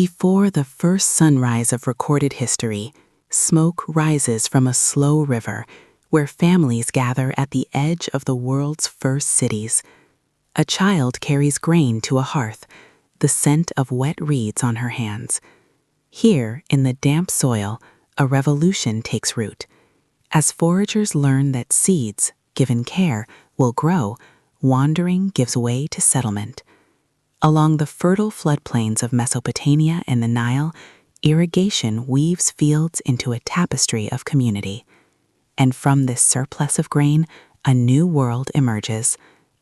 Before the first sunrise of recorded history, smoke rises from a slow river where families gather at the edge of the world's first cities. A child carries grain to a hearth, the scent of wet reeds on her hands. Here, in the damp soil, a revolution takes root. As foragers learn that seeds, given care, will grow, wandering gives way to settlement. Along the fertile floodplains of Mesopotamia and the Nile, irrigation weaves fields into a tapestry of community. And from this surplus of grain, a new world emerges,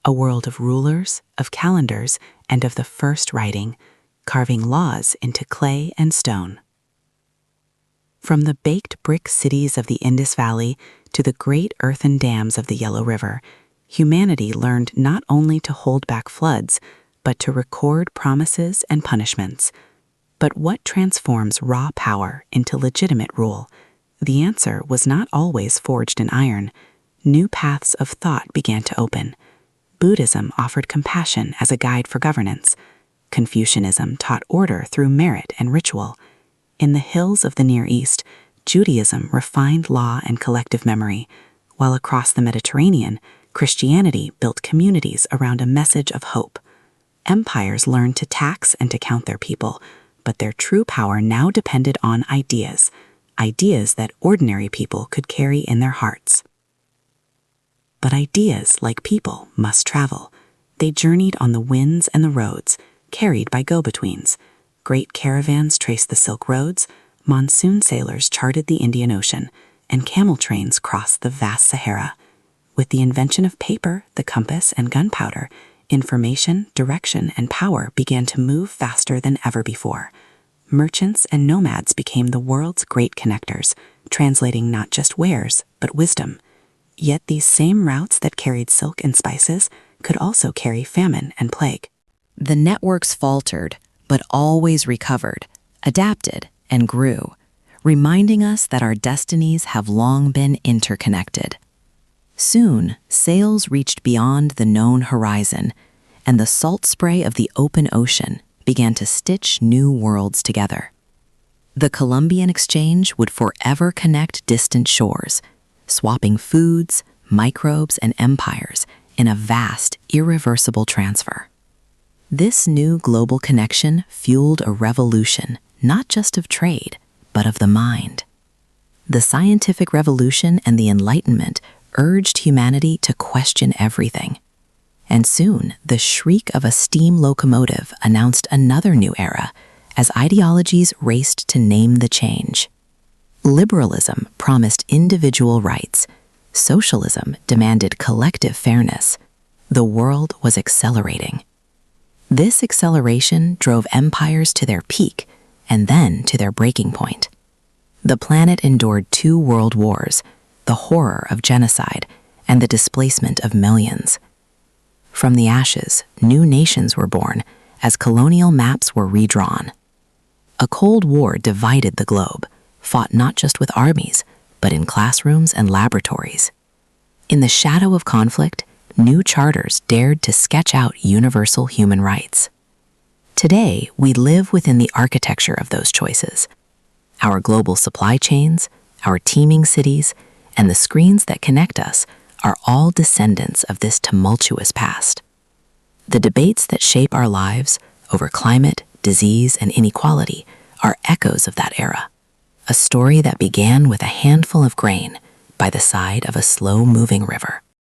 a world of rulers, of calendars, and of the first writing, carving laws into clay and stone. From the baked brick cities of the Indus Valley to the great earthen dams of the Yellow River, humanity learned not only to hold back floods, but to record promises and punishments. But what transforms raw power into legitimate rule? The answer was not always forged in iron. New paths of thought began to open. Buddhism offered compassion as a guide for governance. Confucianism taught order through merit and ritual. In the hills of the Near East, Judaism refined law and collective memory, while across the Mediterranean, Christianity built communities around a message of hope. Empires learned to tax and to count their people, but their true power now depended on ideas that ordinary people could carry in their hearts. But ideas, like people, must travel. They journeyed on the winds and the roads, carried by go-betweens. Great caravans traced the Silk Roads, monsoon sailors charted the Indian Ocean, and camel trains crossed the vast Sahara. With the invention of paper, the compass, and gunpowder, information, direction, and power began to move faster than ever before. Merchants and nomads became the world's great connectors, translating not just wares, but wisdom. Yet these same routes that carried silk and spices could also carry famine and plague. The networks faltered, but always recovered, adapted, and grew, reminding us that our destinies have long been interconnected. Soon, sails reached beyond the known horizon, and the salt spray of the open ocean began to stitch new worlds together. The Columbian Exchange would forever connect distant shores, swapping foods, microbes, and empires in a vast, irreversible transfer. This new global connection fueled a revolution, not just of trade, but of the mind. The scientific revolution and the Enlightenment urged humanity to question everything. And soon, the shriek of a steam locomotive announced another new era as ideologies raced to name the change. Liberalism promised individual rights. Socialism demanded collective fairness. The world was accelerating. This acceleration drove empires to their peak and then to their breaking point. The planet endured 2 world wars, the horror of genocide, and the displacement of millions. From the ashes, new nations were born as colonial maps were redrawn. A Cold War divided the globe, fought not just with armies, but in classrooms and laboratories. In the shadow of conflict, new charters dared to sketch out universal human rights. Today, we live within the architecture of those choices. Our global supply chains, our teeming cities, and the screens that connect us are all descendants of this tumultuous past. The debates that shape our lives over climate, disease, and inequality are echoes of that era, a story that began with a handful of grain by the side of a slow-moving river.